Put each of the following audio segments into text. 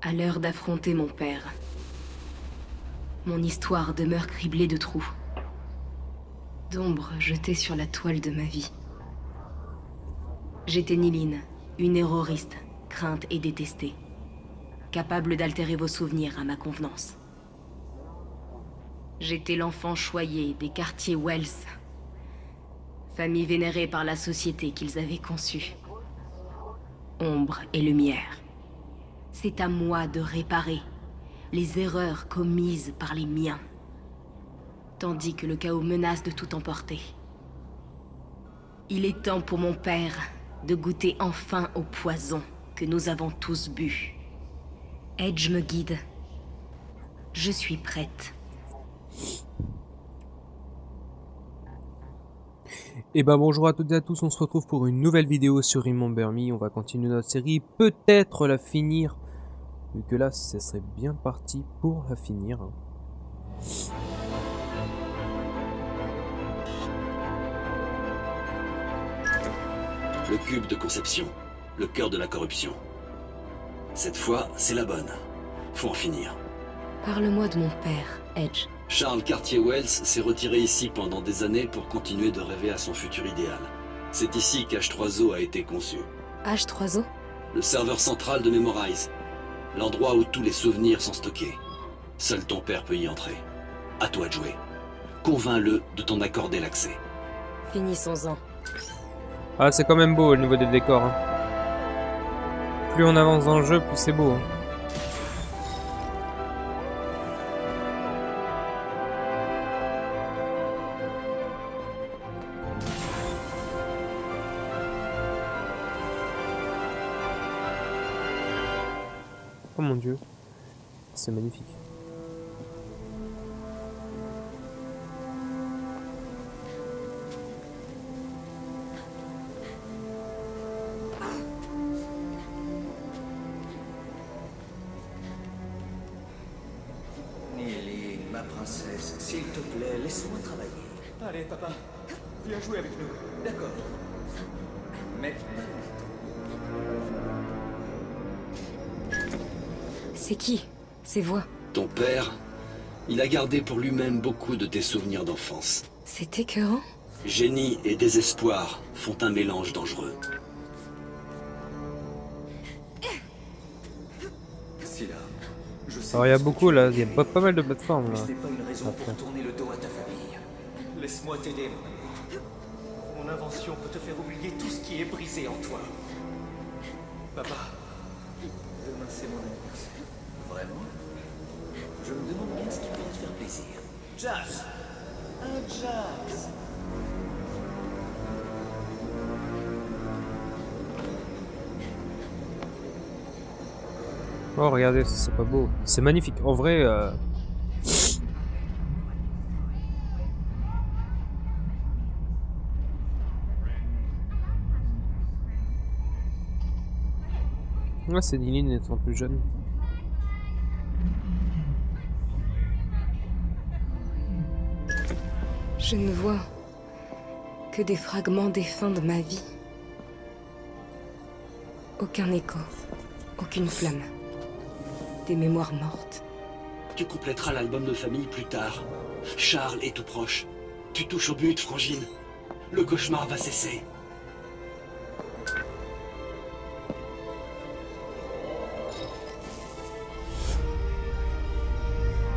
À l'heure d'affronter mon père, mon histoire demeure criblée de trous, d'ombres jetées sur la toile de ma vie. J'étais Niline, une terroriste, crainte et détestée, capable d'altérer vos souvenirs à ma convenance. J'étais l'enfant choyé des quartiers Wells, famille vénérée par la société qu'ils avaient conçue. Ombre et lumière. C'est à moi de réparer les erreurs commises par les miens, tandis que le chaos menace de tout emporter. Il est temps pour mon père de goûter enfin au poison que nous avons tous bu. Edge me guide. Je suis prête. Et bah bonjour à toutes et à tous, on se retrouve pour une nouvelle vidéo sur Remember Me. On va continuer notre série, peut-être la finir, vu que là, ça serait bien parti pour la finir. Le cube de conception, le cœur de la corruption. Cette fois, c'est la bonne. Faut en finir. Parle-moi de mon père, Edge. Charles Cartier-Wells s'est retiré ici pendant des années pour continuer de rêver à son futur idéal. C'est ici qu'H3O a été conçu. H3O? Le serveur central de Memorize. L'endroit où tous les souvenirs sont stockés. Seul ton père peut y entrer. À toi de jouer. Convainc-le de t'en accorder l'accès. Finissons-en. Ah, c'est quand même beau au niveau des décors. Hein. Plus on avance dans le jeu, plus c'est beau. Hein. Oh mon dieu, c'est magnifique. Nili, ma princesse, s'il te plaît, laisse-moi travailler. Allez, papa, viens jouer avec nous. D'accord. Mais pas C'est qui, ces voix? Ton père, il a gardé pour lui-même beaucoup de tes souvenirs d'enfance. C'est écœurant. Génie et désespoir font un mélange dangereux. Scylla, je sais. Alors il y a beaucoup là, il y a pas mal de plateformes là. Ce n'est pas une raison pour tourner le dos à ta famille. Laisse-moi t'aider, mon amour. Mon invention peut te faire oublier tout ce qui est brisé en toi. Papa, Demain, c'est mon anniversaire. Vraiment? Je me demande bien ce qui peut te faire plaisir. Jax! Un Jax! Oh regardez, c'est pas beau. C'est magnifique. En vrai, ouais, c'est Niline étant plus jeune. Je ne vois que des fragments défunts de ma vie. Aucun écho, aucune flamme. Des mémoires mortes. Tu compléteras l'album de famille plus tard. Charles est tout proche. Tu touches au but, Frangine. Le cauchemar va cesser.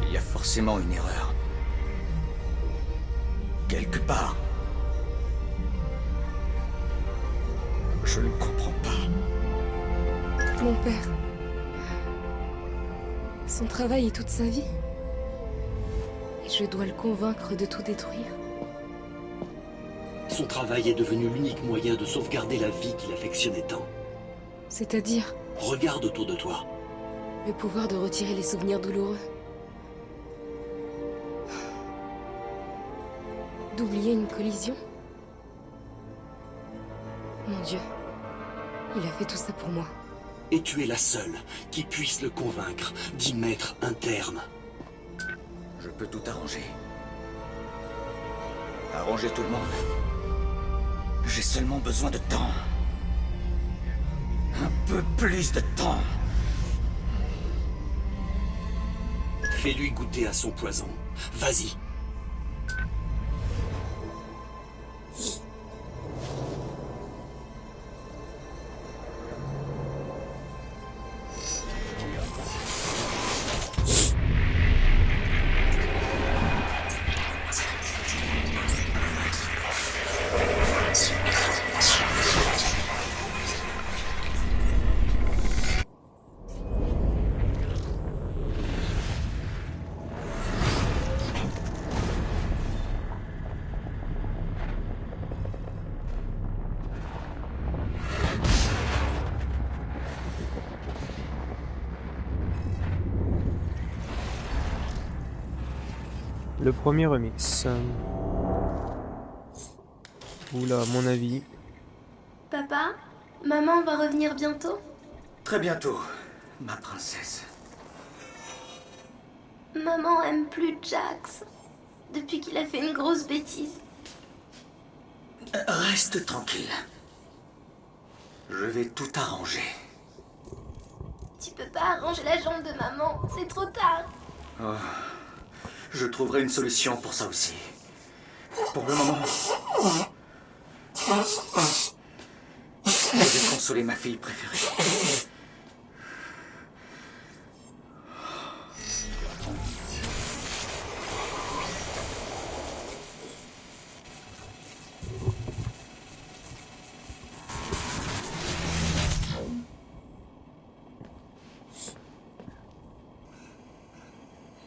Il y a forcément une erreur. Quelque part. Je ne comprends pas. Mon père. Son travail est toute sa vie. Et je dois le convaincre de tout détruire. Son travail est devenu l'unique moyen de sauvegarder la vie qu'il affectionnait tant. C'est-à-dire Regarde autour de toi. le pouvoir de retirer les souvenirs douloureux. D'oublier une collision. Mon Dieu. Il a fait tout ça pour moi. Et tu es la seule qui puisse le convaincre d'y mettre un terme. Je peux tout arranger. Arranger tout le monde. J'ai seulement besoin de temps. Un peu plus de temps. Fais-lui goûter à son poison. Vas-y. Le premier remix. Oula, à mon avis. Papa, maman va revenir bientôt? Très bientôt, ma princesse. Maman aime plus Jax. Depuis qu'il a fait une grosse bêtise. Reste tranquille. Je vais tout arranger. Tu peux pas arranger la jambe de maman, c'est trop tard. Je trouverai une solution pour ça aussi. Pour le moment, je vais consoler ma fille préférée.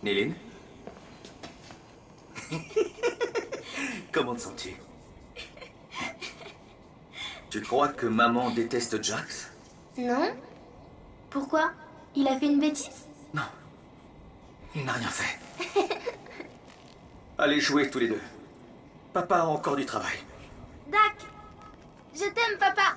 Néline? Comment te sens-tu? Tu crois que maman déteste Jax? Non? Pourquoi? Il a fait une bêtise? Non. Il n'a rien fait. Allez jouer tous les deux. Papa a encore du travail. Dac! Je t'aime, papa!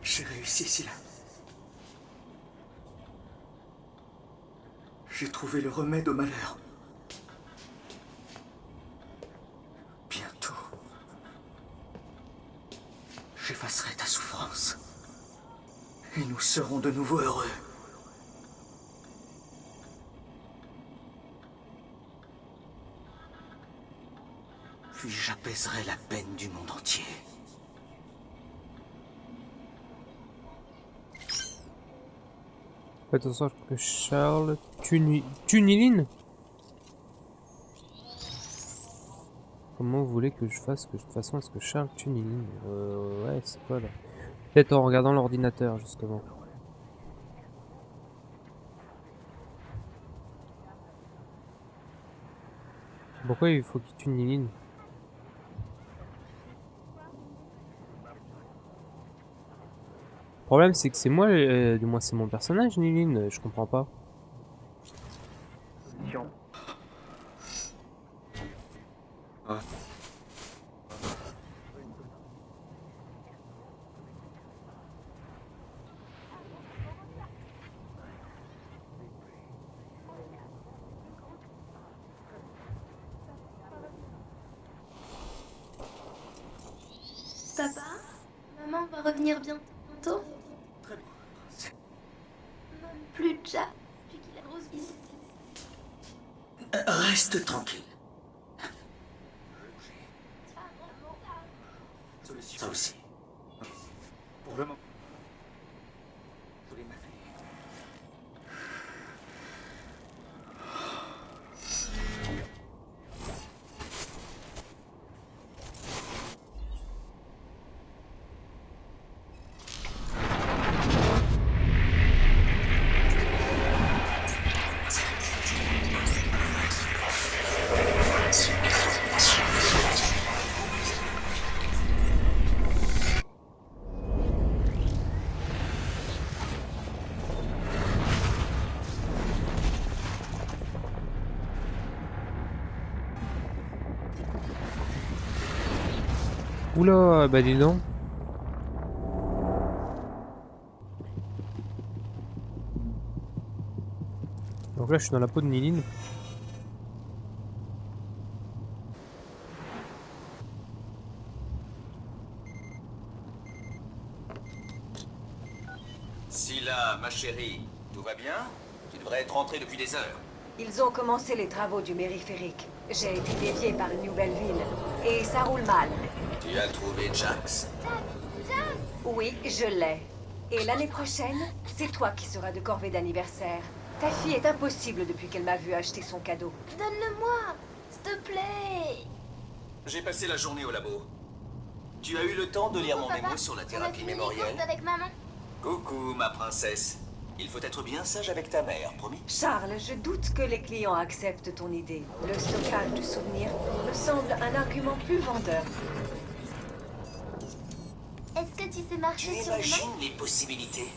J'ai réussi, Scylla. J'ai trouvé le remède au malheur. Bientôt, j'effacerai ta souffrance. Et nous serons de nouveau heureux. Puis j'apaiserai la peine du monde entier. Faites en sorte que Charles tue Néline. Comment vous voulez que je fasse que de toute façon est-ce que Charles tue Néline? Ouais, c'est quoi là? Peut-être en regardant l'ordinateur justement. Pourquoi il faut qu'il tue Néline? Le problème c'est que c'est moi, du moins c'est mon personnage Néline, je comprends pas. Papa, maman va revenir bientôt? Très bien. Même plus Jax depuis qu'il a une grosse bêtise. Reste tranquille. Ça aussi. Pour le moment. Ma fille. Oula, bah dis donc. Donc là je suis dans la peau de Néline. Scylla, ma chérie, tout va bien? Tu devrais être rentrée depuis des heures. Ils ont commencé les travaux du mériphérique. J'ai été dévié par une nouvelle ville. Et ça roule mal. Tu as trouvé Jax. Oui, je l'ai. Et l'année prochaine, c'est toi qui seras de corvée d'anniversaire. Ta fille est impossible depuis qu'elle m'a vu acheter son cadeau. Donne-le-moi, s'il te plaît. J'ai passé la journée au labo. Tu as eu le temps de lire mon mémo sur la thérapie mémorielle? Avec maman. Coucou, ma princesse. Il faut être bien sage avec ta mère, promis? Charles, je doute que les clients acceptent ton idée. Le stockage de souvenirs me semble un argument plus vendeur. Est-ce que tu sais Tu marcher sur les mains? imagines les possibilités?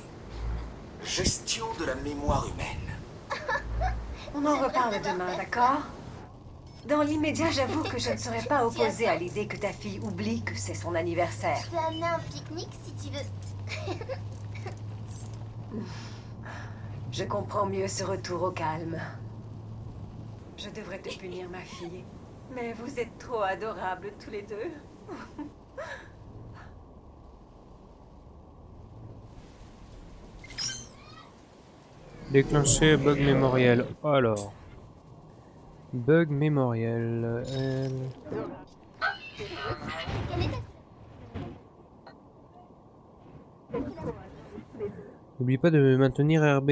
Gestion de la mémoire humaine. On en reparle demain, d'accord? Dans l'immédiat, j'avoue que je ne serais pas opposée à l'idée que ta fille oublie que c'est son anniversaire. Je peux amener un pique-nique si tu veux. Je comprends mieux ce retour au calme. Je devrais te punir, ma fille. Mais vous êtes trop adorables tous les deux. Déclencher bug mémoriel. Alors. Bug mémoriel. Quelle est ta... N'oublie pas de maintenir RB.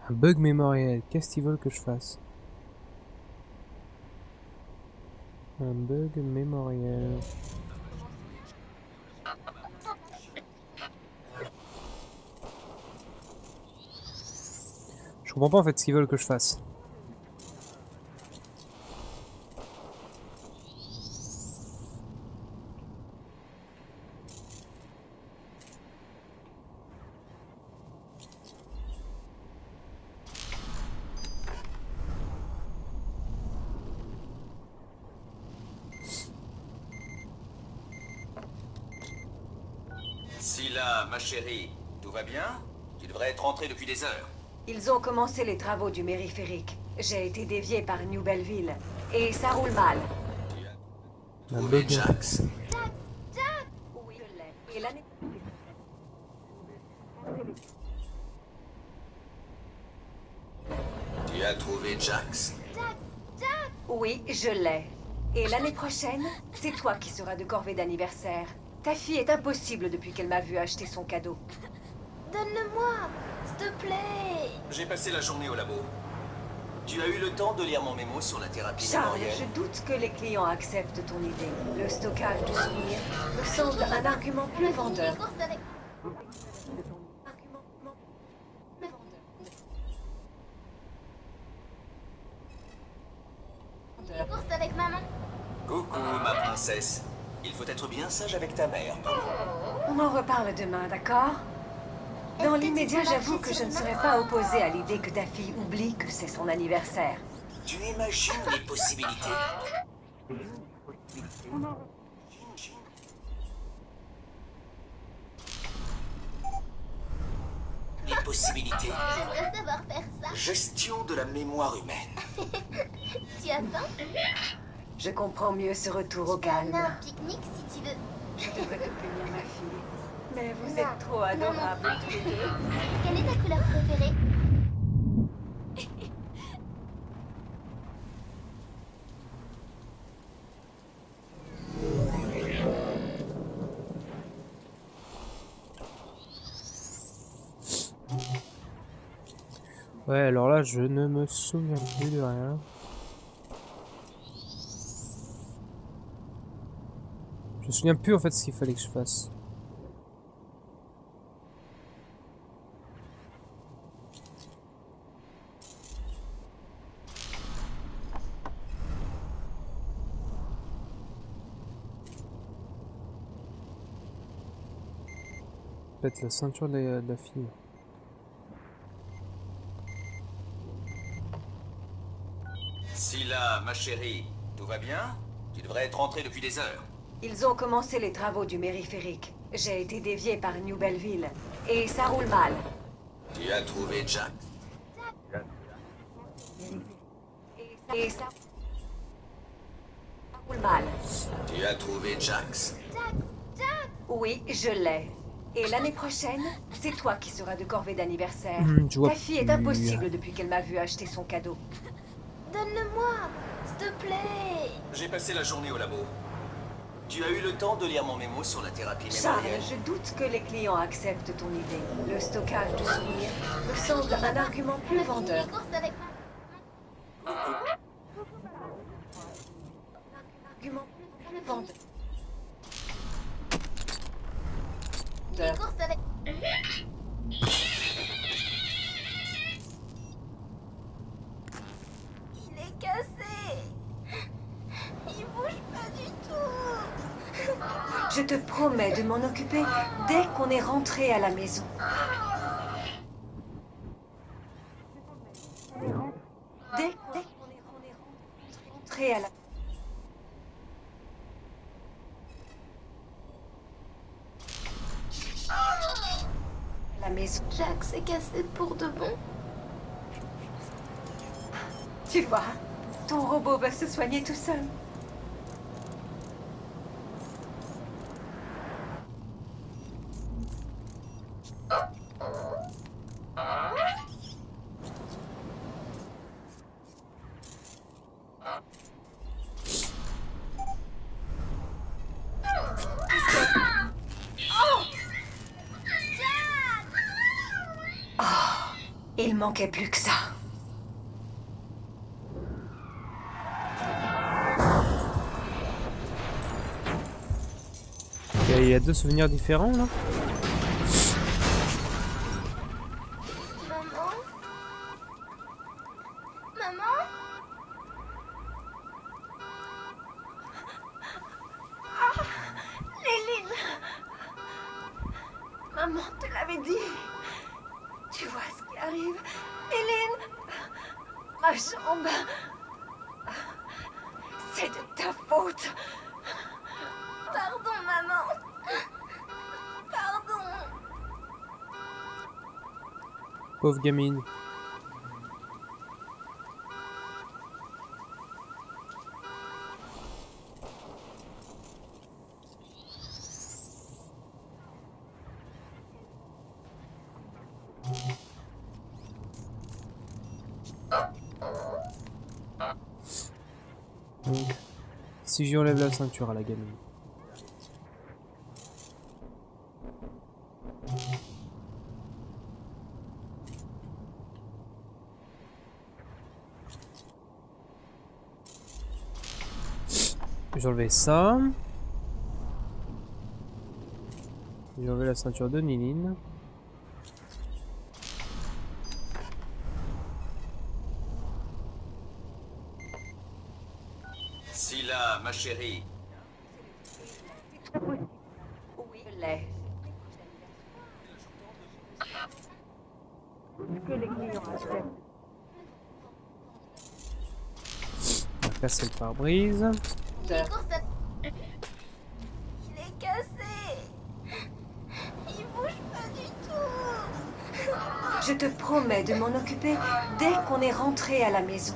Un bug mémoriel. Qu'est-ce qu'ils veulent que je fasse? Un bug mémoriel. Je comprends pas en fait ce qu'ils veulent que je fasse. Scylla, ma chérie, tout va bien? Tu devrais être rentrée depuis des heures. Ils ont commencé les travaux du mériphérique. J'ai été dévié par New Belleville. Et ça roule mal. Un Trouvé bug. Jax. Oui, je l'ai. Et l'année... Tu as trouvé Jax. Oui, je l'ai. Et l'année prochaine, c'est toi qui seras de corvée d'anniversaire. Ta fille est impossible depuis qu'elle m'a vu acheter son cadeau. Donne-le-moi, s'il te plaît. J'ai passé la journée au labo. Tu as eu le temps de lire mon mémo sur la thérapie Charles, mémorielle? je doute que les clients acceptent ton idée. Le stockage de souvenirs me semble un argument plus vendeur. Les courses avec... Argument plus vendeur. Les courses avec maman. Coucou, ma princesse. Il faut être bien sage avec ta mère, promis? On en reparle demain, d'accord? Dans l'immédiat, j'avoue que je ne serais pas opposée à l'idée que ta fille oublie que c'est son anniversaire. Tu imagines les possibilités? Les possibilités. J'aimerais savoir faire ça. Gestion de la mémoire humaine. Tu as faim? Je comprends mieux ce retour au Je peux amener calme. un pique-nique si tu veux. Je devrais te punir, ma fille. Mais vous Non, êtes trop non, adorables tous les deux. Quelle est ta couleur préférée? Ouais, alors là, je ne me souviens plus de rien. Je me souviens plus en fait ce qu'il fallait que je fasse. Peut-être la ceinture de la fille. Scylla, ma chérie, tout va bien? Tu devrais être rentrée depuis des heures. Ils ont commencé les travaux du mériphérique. J'ai été déviée par New Belleville. Et ça roule mal. Tu as trouvé Jax? Et ça roule mal. Tu as trouvé Jax? Oui, je l'ai. Et l'année prochaine, c'est toi qui seras de corvée d'anniversaire. Je vois Ta fille est plus. impossible depuis qu'elle m'a vu acheter son cadeau. Donne-le-moi, s'il te plaît. J'ai passé la journée au labo. Tu as eu le temps de lire mon mémo sur la thérapie Charles, mémorielle? je doute que les clients acceptent ton idée. Le stockage de souvenirs me semble un argument plus vendeur. Les courses avec... Argument plus vendeur. Les courses avec... Il est cassé. Il bouge pas du tout. Je te promets de m'en occuper dès qu'on est rentré à la maison. Dès qu'on est rentré à la maison. Jack s'est cassé pour de bon. Tu vois, ton robot va se soigner tout seul. Il manquait plus que ça. Il y a deux souvenirs différents là. Maman? Maman? Ah, Léline! Maman te l'avait dit. Tu vois ce qui arrive? Léline! Ma jambe! C'est de ta faute. Pardon, maman! Pardon! Pauvre gamine. Donc, si j'y enlève la ceinture à la gamine. J'ai enlevé ça. J'ai enlevé la ceinture de Niline. Scylla, ma chérie. Oui, je l'ai. Que les clients acceptent. On va casser le pare-brise. Les courses avec... Il est cassé. Il bouge pas du tout. Je te promets de m'en occuper dès qu'on est rentré à la maison.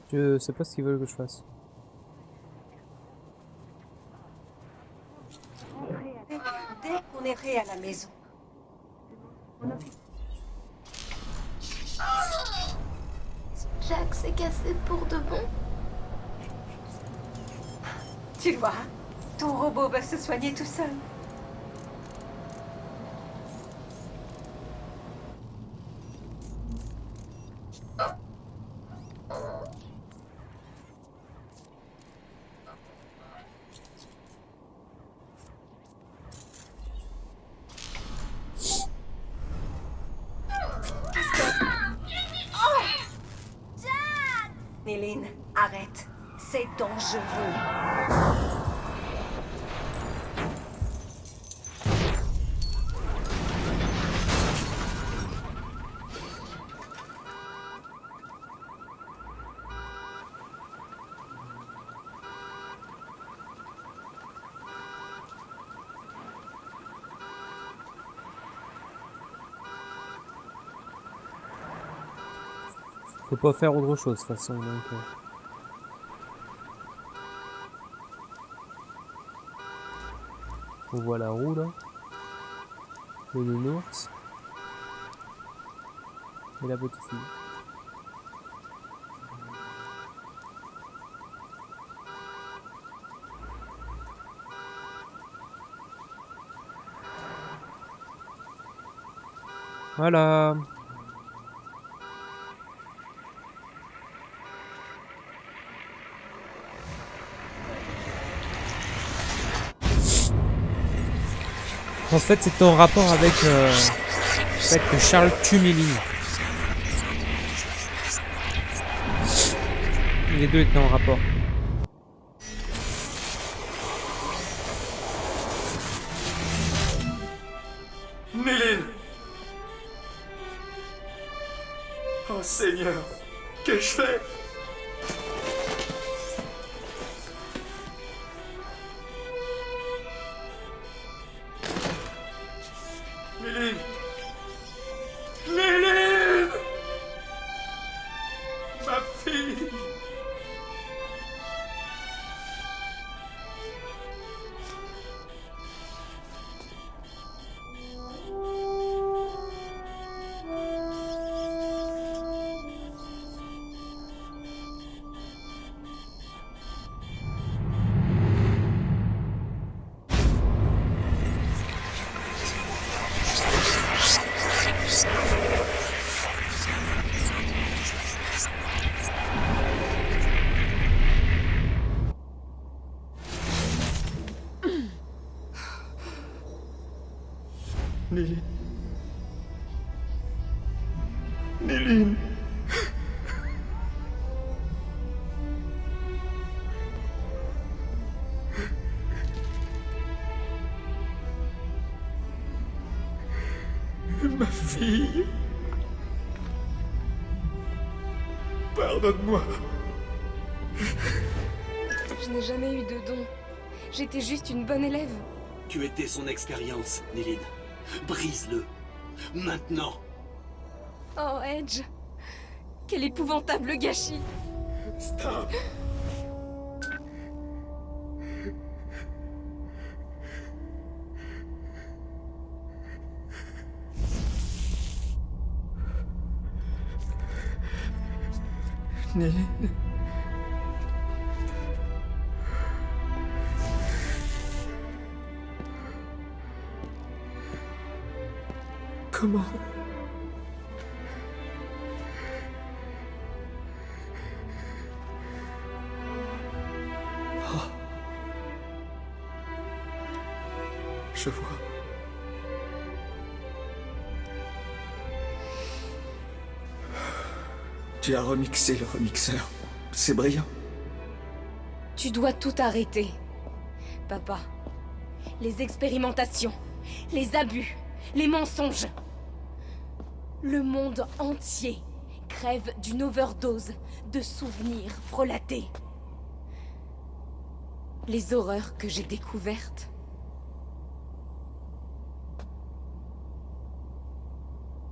Je sais pas ce qu'ils veulent que je fasse. Dès qu'on est rentré à la maison. Jack s'est cassé pour de bon. Tu vois, ton robot va se soigner tout seul. Néline, arrête. C'est dangereux. Faut pas faire autre chose de toute façon, donc... On voit la roue là. Le nounours. Et la petite fille. Voilà. En fait, c'est en rapport avec le fait que Charles tue Méline. Les deux étaient en rapport. Méline! Oh Seigneur, qu'ai-je fait? Méline! Méline! Ma fille! Méline. Méline. Ma fille. Pardonne-moi. Je n'ai jamais eu de don. J'étais juste une bonne élève. Tu étais son expérience, Néline. Brise-le. Maintenant. Oh, Edge. Quel épouvantable gâchis. Stop. Néline. Comment? Oh. Je vois. Tu as remixé le remixeur. C'est brillant. Tu dois tout arrêter. Papa. Les expérimentations. Les abus. Les mensonges. Le monde entier crève d'une overdose de souvenirs frelatés. Les horreurs que j'ai découvertes.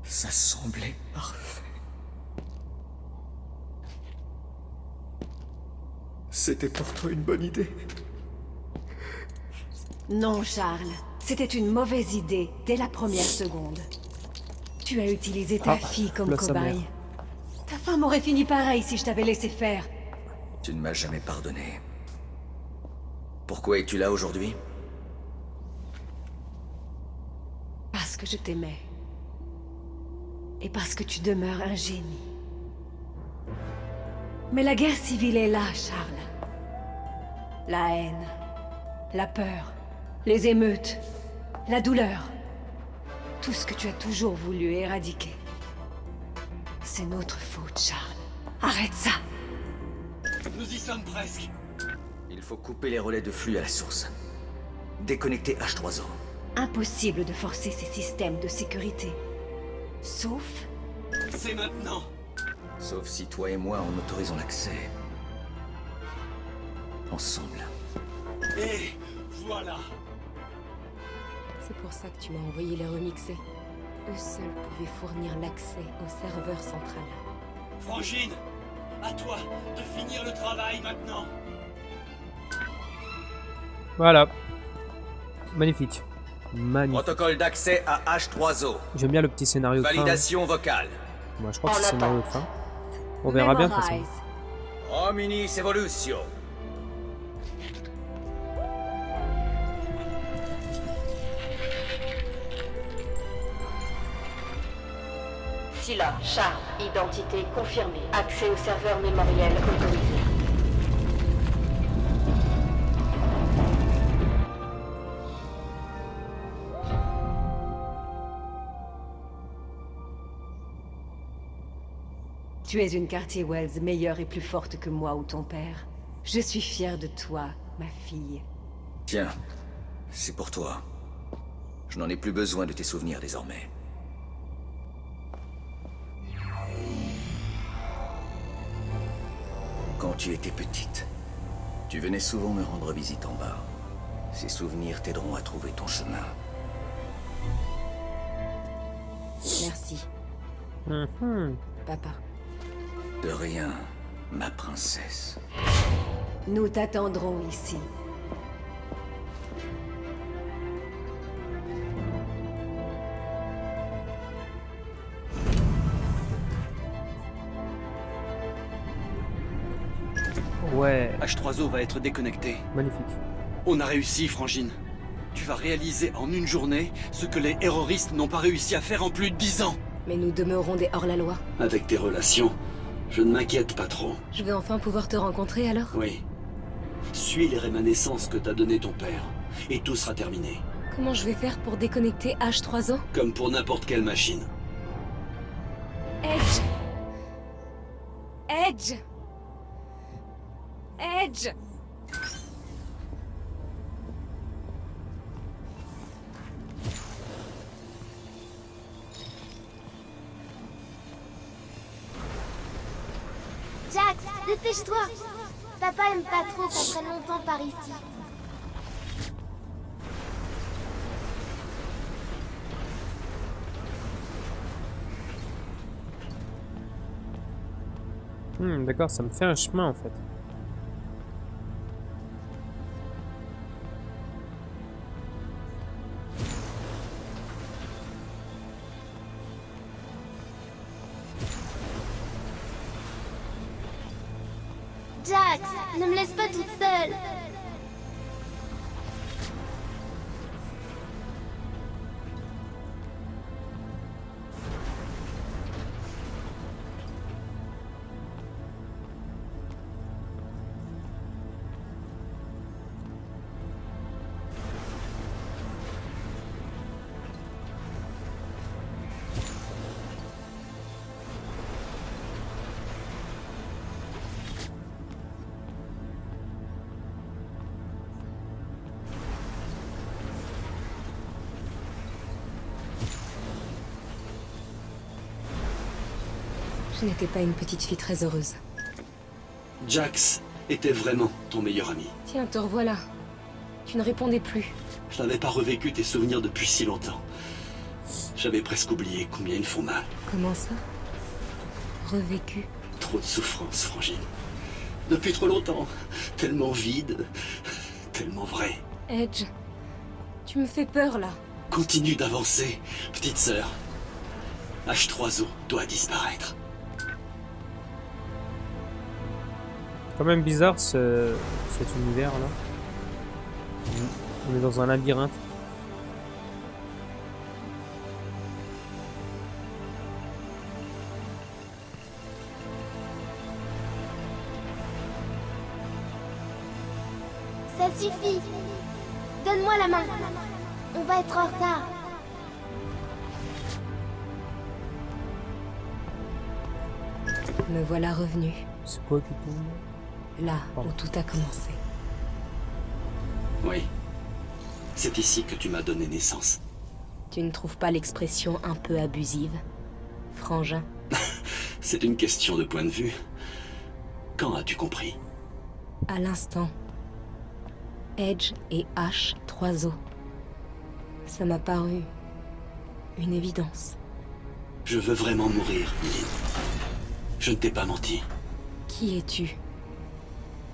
Ça semblait parfait. C'était pour toi une bonne idée. Non, Charles. C'était une mauvaise idée dès la première seconde. Tu as utilisé ta fille comme là, sa cobaye. mère. Ta femme aurait fini pareil si je t'avais laissé faire. Tu ne m'as jamais pardonné. Pourquoi es-tu là aujourd'hui? Parce que je t'aimais. Et parce que tu demeures un génie. Mais la guerre civile est là, Charles. La haine, la peur, les émeutes, la douleur. Tout ce que tu as toujours voulu éradiquer. C'est notre faute, Charles. Arrête ça! Nous y sommes presque. Il faut couper les relais de flux à la source. Déconnecter H3O. Impossible de forcer ces systèmes de sécurité. Sauf... C'est maintenant. Sauf si toi et moi en autorisons l'accès. Ensemble. Et voilà. C'est pour ça que tu m'as envoyé les remixer. Eux seuls pouvaient fournir l'accès au serveur central. Frangine, à toi de finir le travail maintenant. Voilà. Magnifique. Magnifique. Protocole d'accès à H3O. J'aime bien le petit scénario de fin. Validation vocale. Moi, je crois que c'est le scénario de fin. On verra bien de toute façon. Memorize. Hominis Evolutio. Scylla, charme, identité confirmée. Accès au serveur mémoriel autorisé. Tu es une Cartier-Wells meilleure et plus forte que moi ou ton père. Je suis fière de toi, ma fille. Tiens, c'est pour toi. Je n'en ai plus besoin de tes souvenirs désormais. Quand tu étais petite, tu venais souvent me rendre visite en bas. Ces souvenirs t'aideront à trouver ton chemin. Merci, papa. De rien, ma princesse. Nous t'attendrons ici. Ouais, H3O va être déconnecté. magnifique. On a réussi, Frangine. Tu vas réaliser en une journée ce que les terroristes n'ont pas réussi à faire en plus de 10 ans. Mais nous demeurons des hors-la-loi. Avec tes relations, je ne m'inquiète pas trop. Je vais enfin pouvoir te rencontrer alors? Oui. Suis les rémanescences que t'a donné ton père, et tout sera terminé. Comment je vais faire pour déconnecter H3O? Comme pour n'importe quelle machine. Edge! Edge! Edge! Jax, dépêche-toi! Papa aime pas trop qu'on prenne longtemps par ici. D'accord, ça me fait un chemin en fait. Jax, ne me laisse pas toute seule. Je n'étais pas une petite fille très heureuse. Jax était vraiment ton meilleur ami. Tiens, te revoilà. Tu ne répondais plus. Je n'avais pas revécu tes souvenirs depuis si longtemps. J'avais presque oublié combien ils font mal. Comment ça? Revécu? Trop de souffrance, Frangine. Depuis trop longtemps. Tellement vide. Tellement vrai. Edge, tu me fais peur là. Continue d'avancer, petite sœur. H3O doit disparaître. Quand même bizarre cet univers là. On est dans un labyrinthe. Ça suffit. Donne-moi la main. On va être en retard. Me voilà revenu, C'est quoi qui tombe? là Pardon. où tout a commencé. C'est ici que tu m'as donné naissance. Tu ne trouves pas l'expression un peu abusive, frangin? C'est une question de point de vue. Quand as-tu compris? À l'instant. Edge et H, 3 os. Ça m'a paru une évidence. Je veux vraiment mourir, Eileen. Je ne t'ai pas menti. Qui es-tu?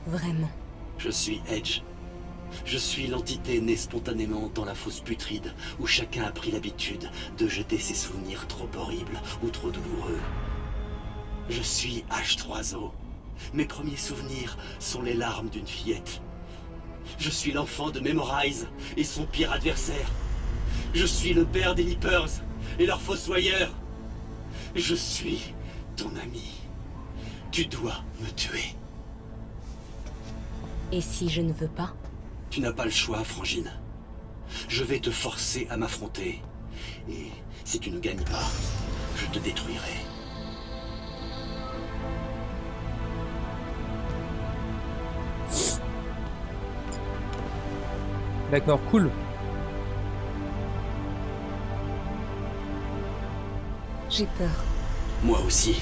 Vraiment? Je suis Edge. Je suis l'entité née spontanément dans la fosse putride, où chacun a pris l'habitude de jeter ses souvenirs trop horribles ou trop douloureux. Je suis H3O. Mes premiers souvenirs sont les larmes d'une fillette. Je suis l'enfant de Memorize et son pire adversaire. Je suis le père des Leapers et leur fossoyeur. Je suis ton ami. Tu dois me tuer. Et si je ne veux pas? Tu n'as pas le choix, Frangine. Je vais te forcer à m'affronter. Et si tu ne gagnes pas, je te détruirai. D'accord, cool. J'ai peur. Moi aussi.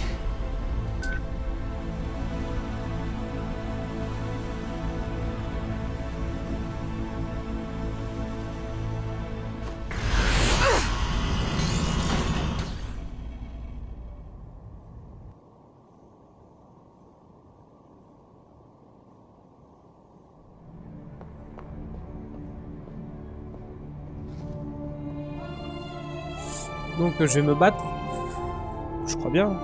Donc je vais me battre. Je crois bien.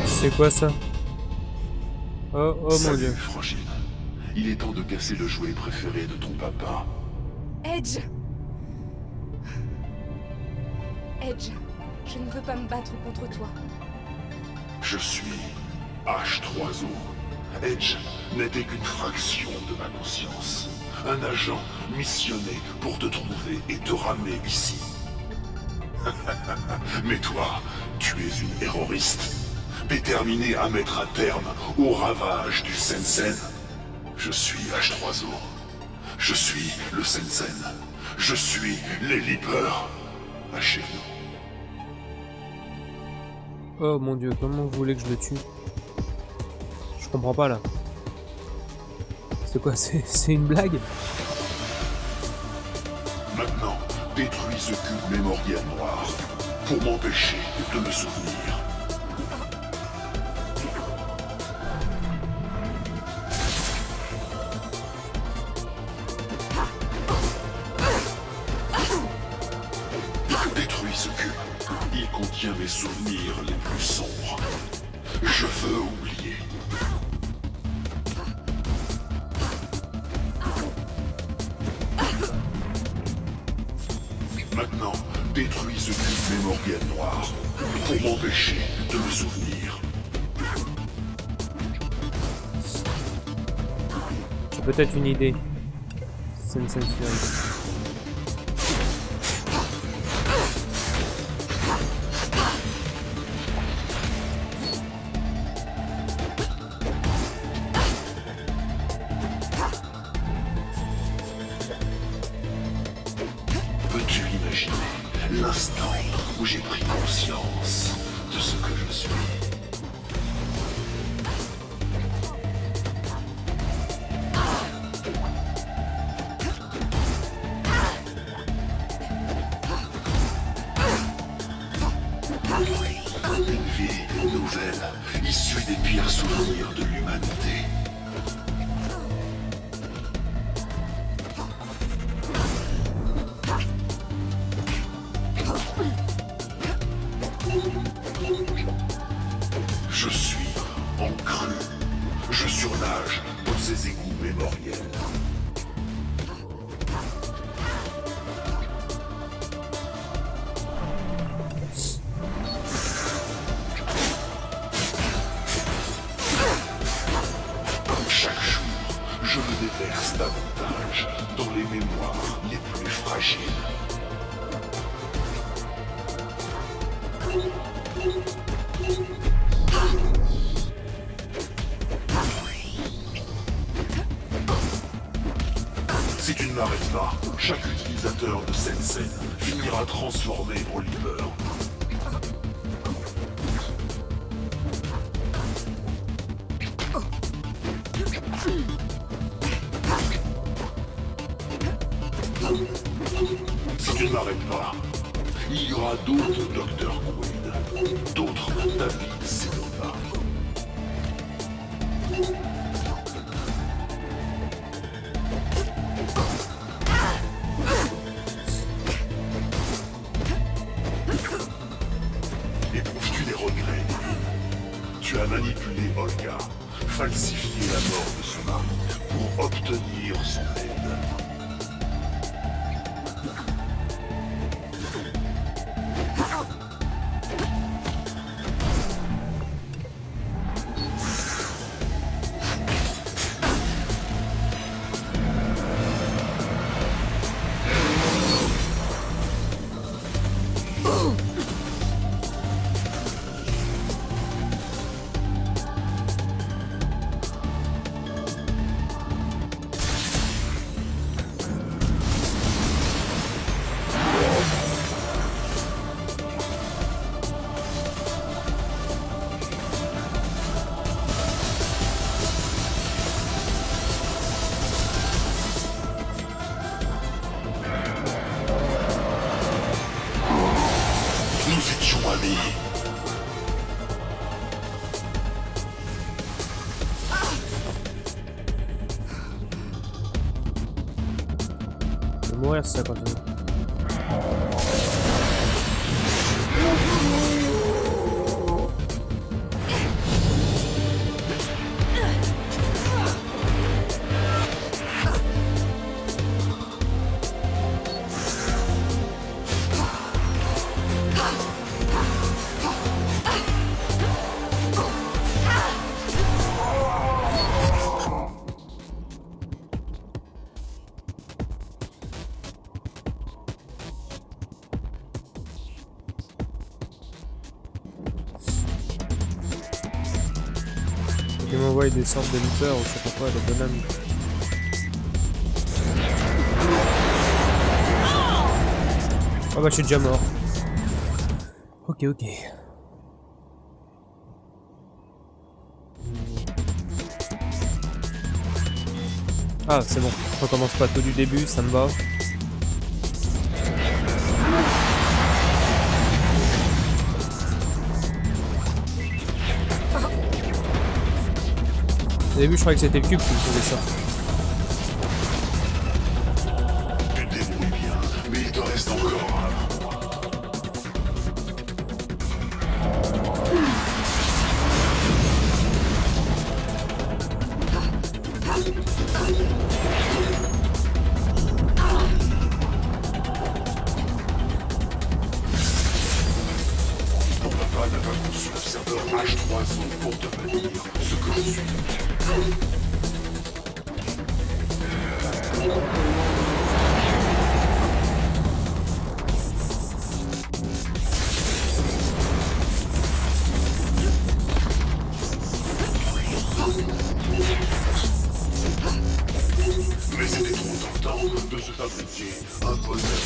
C'est quoi ça? Oh mon Salut, dieu. Frangine. Il est temps de casser le jouet préféré de ton papa. Edge! Edge, je ne veux pas me battre contre toi. Je suis H3O. Edge n'était qu'une fraction de ma conscience. Un agent missionné pour te trouver et te ramener ici. Mais toi, tu es une terroriste, déterminée à mettre un terme au ravage du Sensen. Je suis H3O. Je suis le Sensen. Je suis les Leapers. Achève-nous. Oh mon dieu, comment vous voulez que je le tue? Je comprends pas là. C'est quoi? C'est une blague? Maintenant, détruis ce cube mémoriel noir pour m'empêcher de me souvenir. Détruis ce cube. Il contient mes souvenirs les plus sombres. Je veux oublier. Maintenant, détruis ce cube mémoriel noir pour m'empêcher de me souvenir. J'ai peut-être une idée. Sensen Fury. Peux-tu imaginer l'instant où j'ai pris conscience de ce que je suis? Une vie nouvelle, issue des pires souvenirs de l'humanité. Je suis en crue. Je surnage dans ces égouts mémoriels. je me déverse davantage dans les mémoires les plus fragiles. Si tu ne m'arrêtes pas, chaque utilisateur de cette scène finira transformé en leader. Si tu ne m'arrêtes pas, il y aura d'autres Dr. Quaid, d'autres David Senova. Éprouves-tu des regrets? Tu as manipulé Olga, falsifié la mort de son mari pour obtenir son aide. Nous étions amis. Je vais mourir si ça continue. Il m'envoie des sortes de leapers ou je sais pas quoi, des bonhommes. Oh bah je suis déjà mort. Ok, ok. Ah c'est bon, on recommence pas tout du début, ça me va. Au début je croyais que c'était le cube qui faisait ça. Tu te débrouilles bien, mais il te reste encore un. Ton papa n'a pas conçu le serveur H3O pour devenir ce que je suis. Mais c'était trop tentant de se fabriquer un bonheur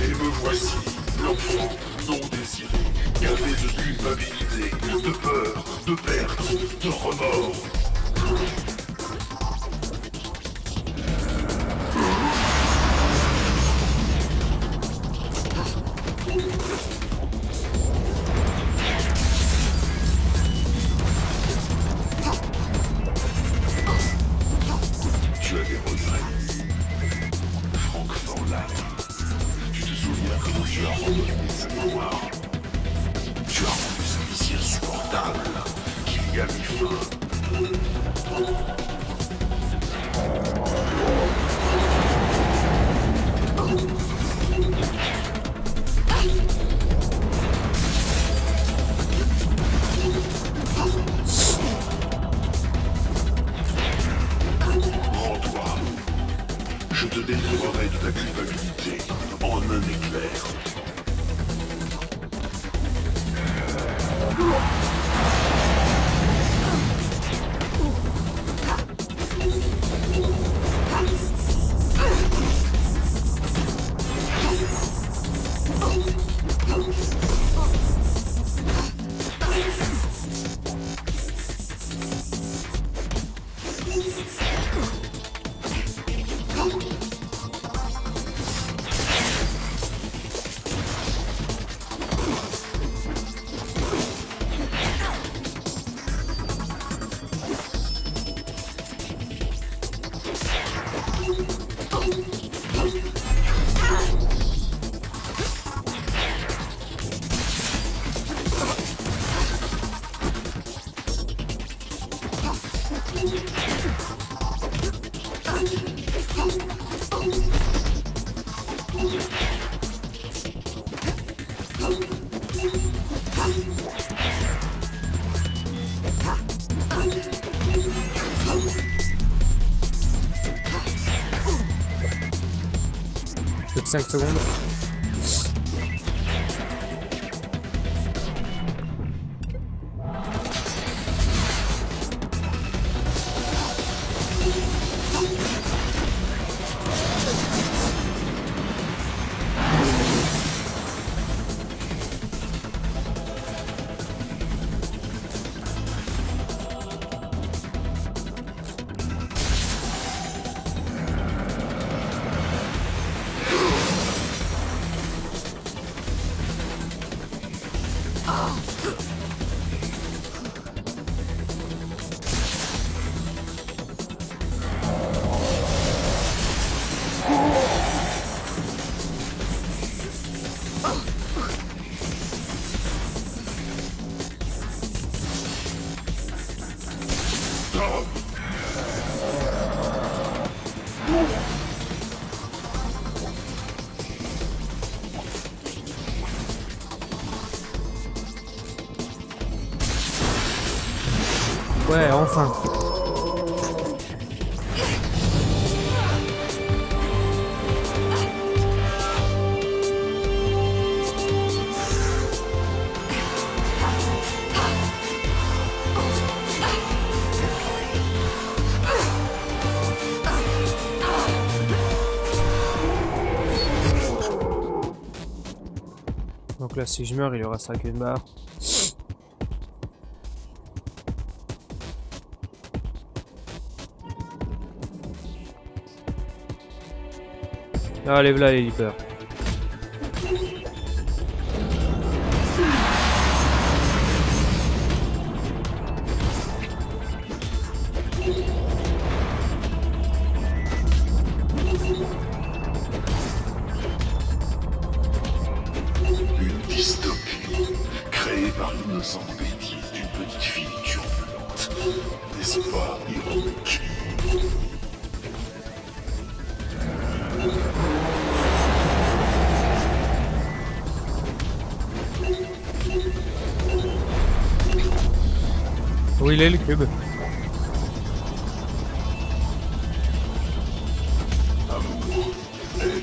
Et me voici, l'enfant non désiré, gavé de culpabilité, de peur, de perte, de remords. Tu as des regrets. Francfort là. Tu te souviens comment tu as renommé sa mémoire? Tu as rendu sa vie si insupportable Rends-toi. Je te délivrerai de ta culpabilité en un éclair. Plus de 5 secondes. Ouais, enfin. Donc là, si je meurs, il lui restera qu'une barre. Allez, voilà les leapers. Une dystopie créée par l'innocente bêtise d'une petite fille turbulente. N'est-ce pas ironique? Où il est le cube? Amour, haine,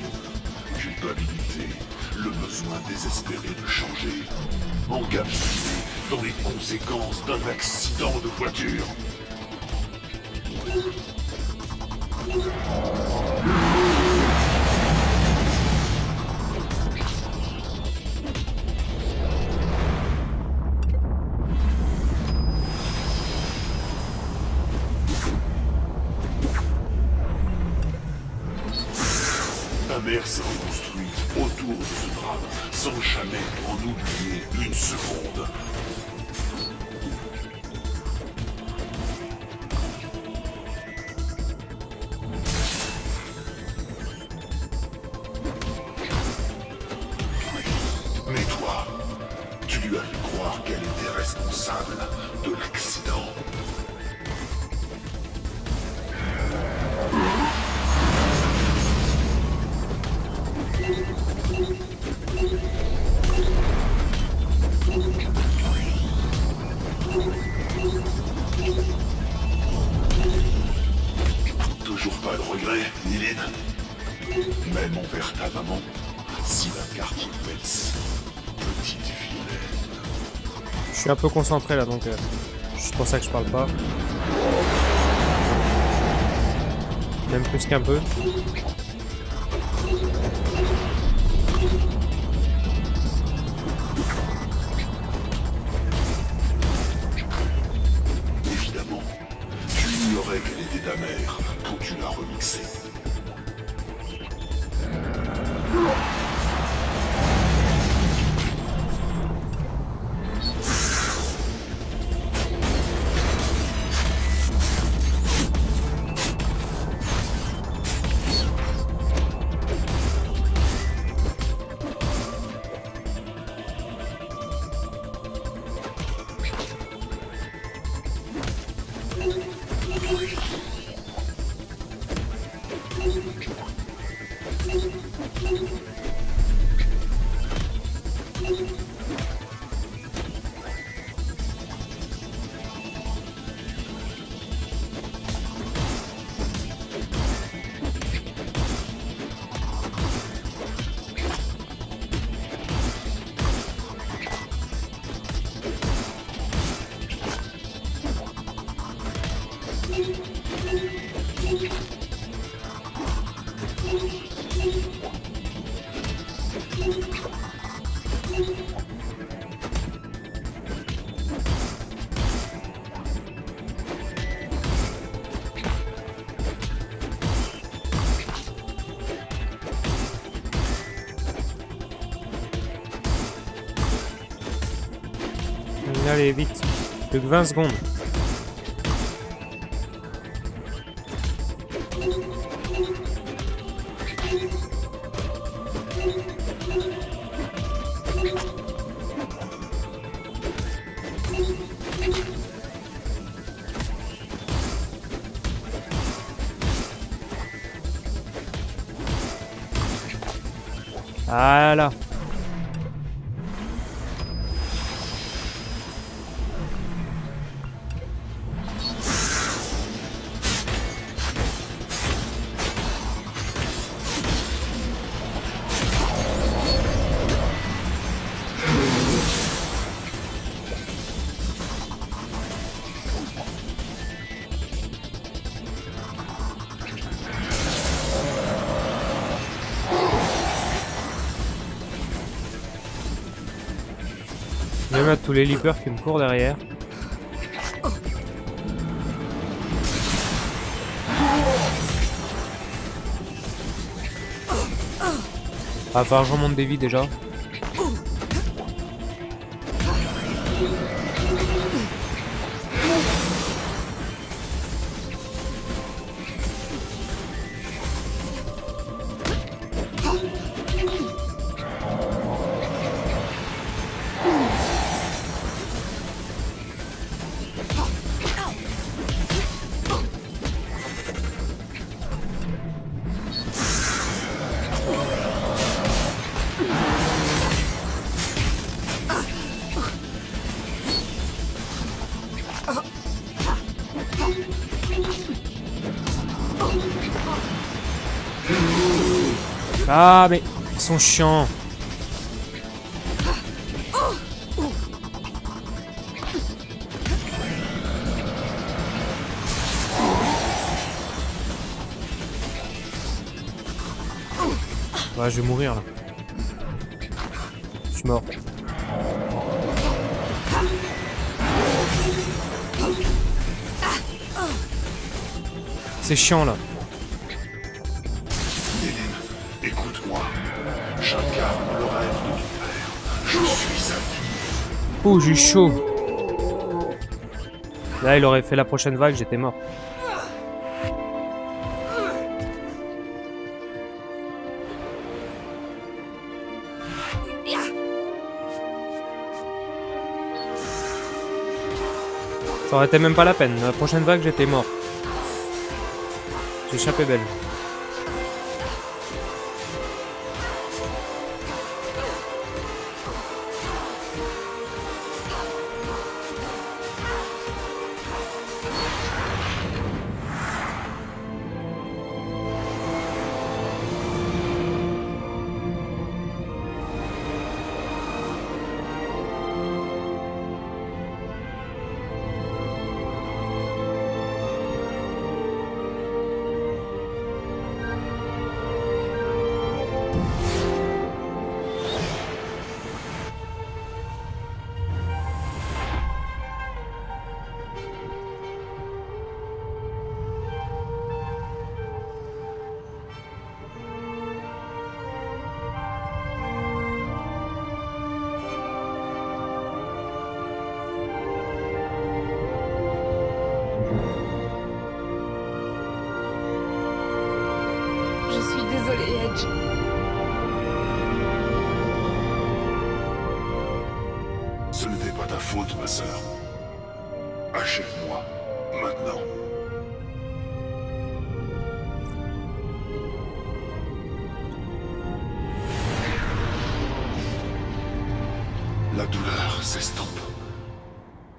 culpabilité, le besoin désespéré de changer, encapsulé dans les conséquences d'un accident de voiture. Ta mère s'est reconstruite autour de ce drame, sans jamais en oublier une seconde. Mais toi, tu lui lui a fait croire qu'elle était responsable de l'accident. Toujours pas de regret, Nilin? Même envers ta maman, Sylvain Cartier-Wells, petite vilaine. Je suis un peu concentré là, donc c'est pour ça que je parle pas. Même plus qu'un peu. Évidemment, tu ignorais qu'elle était ta mère quand tu l'as remixée. Allez, vite. Plus que 20 secondes. Voilà. Même à tous les leapers qui me courent derrière. Ah, enfin, je remonte des vies déjà. Ah, mais ils sont chiants. Ouais, je vais mourir là. Je suis mort. C'est chiant là. Écoute-moi, j'incarne le rêve de ton père. Je suis sa fille. Oh, j'ai chaud. Là, il aurait fait la prochaine vague, j'étais mort. Ça aurait été même pas la peine. La prochaine vague, j'étais mort. J'ai échappé belle. Désolée, Edge. Ce n'était pas ta faute, ma sœur. Achève-moi, maintenant. La douleur s'estompe.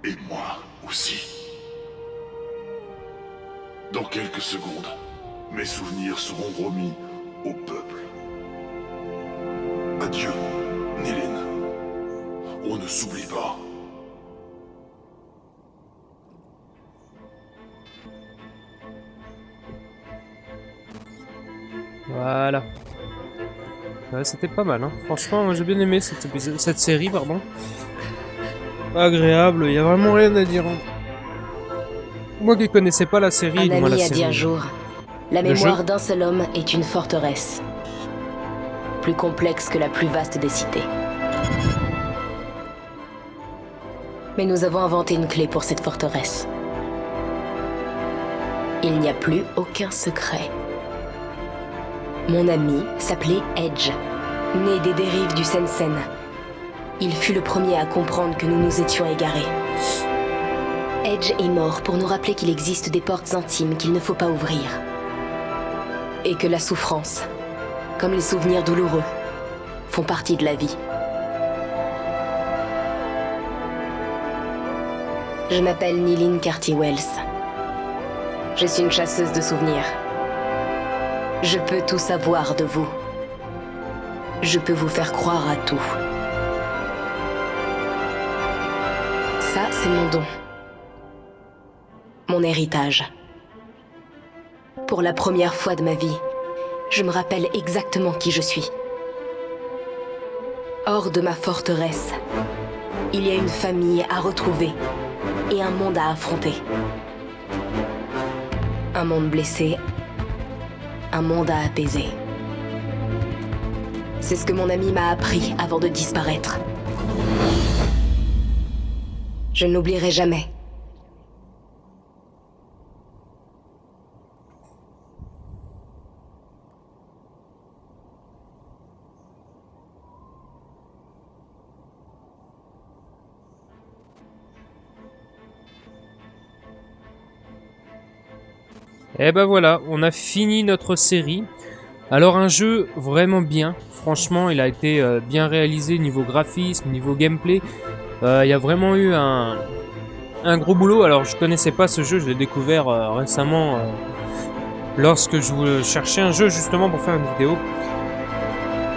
Et moi aussi. Dans quelques secondes, mes souvenirs seront remis au peuple. Adieu, Nilin. On ne s'oublie pas. Voilà. Ouais, c'était pas mal, hein. Franchement, j'ai bien aimé cette série, pardon. Agréable, il y a vraiment rien à dire. Hein. Moi qui connaissais pas la série, un moi la ami a série. dit un jour, la mémoire d'un seul homme est une forteresse, plus complexe que la plus vaste des cités. Mais nous avons inventé une clé pour cette forteresse. Il n'y a plus aucun secret. Mon ami s'appelait Edge, né des dérives du Sensen. Il fut le premier à comprendre que nous nous étions égarés. Edge est mort pour nous rappeler qu'il existe des portes intimes qu'il ne faut pas ouvrir. Et que la souffrance, comme les souvenirs douloureux, font partie de la vie. Je m'appelle Nilin Carty-Wells. Je suis une chasseuse de souvenirs. Je peux tout savoir de vous. Je peux vous faire croire à tout. Ça, c'est mon don. Mon héritage. Pour la première fois de ma vie, je me rappelle exactement qui je suis. Hors de ma forteresse, il y a une famille à retrouver et un monde à affronter. Un monde blessé, un monde à apaiser. C'est ce que mon ami m'a appris avant de disparaître. Je ne l'oublierai jamais. Et ben voilà, on a fini notre série. Alors un jeu vraiment bien, franchement il a été bien réalisé niveau graphisme, niveau gameplay. Il y a vraiment eu un gros boulot. Alors je connaissais pas ce jeu, je l'ai découvert récemment lorsque je cherchais un jeu justement pour faire une vidéo.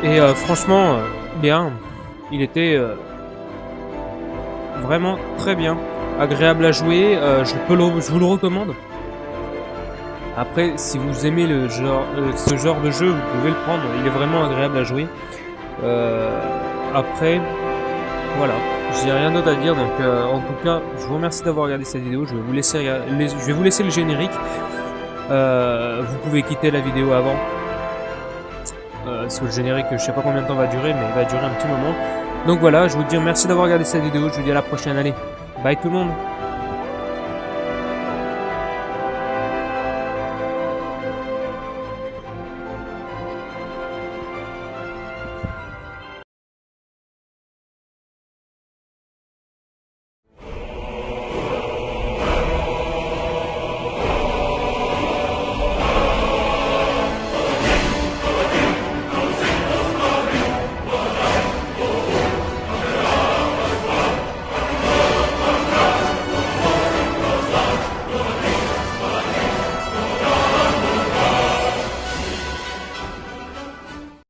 Et franchement, bien, il était vraiment très bien, agréable à jouer, je vous le recommande. Après, si vous aimez ce genre de jeu, vous pouvez le prendre. Il est vraiment agréable à jouer. Après, voilà. J'ai rien d'autre à dire. Donc, en tout cas, je vous remercie d'avoir regardé cette vidéo. Je vais vous laisser le générique. Vous pouvez quitter la vidéo avant. Parce que le générique, je sais pas combien de temps va durer, mais il va durer un petit moment. Donc voilà, je vous dis merci d'avoir regardé cette vidéo. Je vous dis à la prochaine. Allez, bye tout le monde.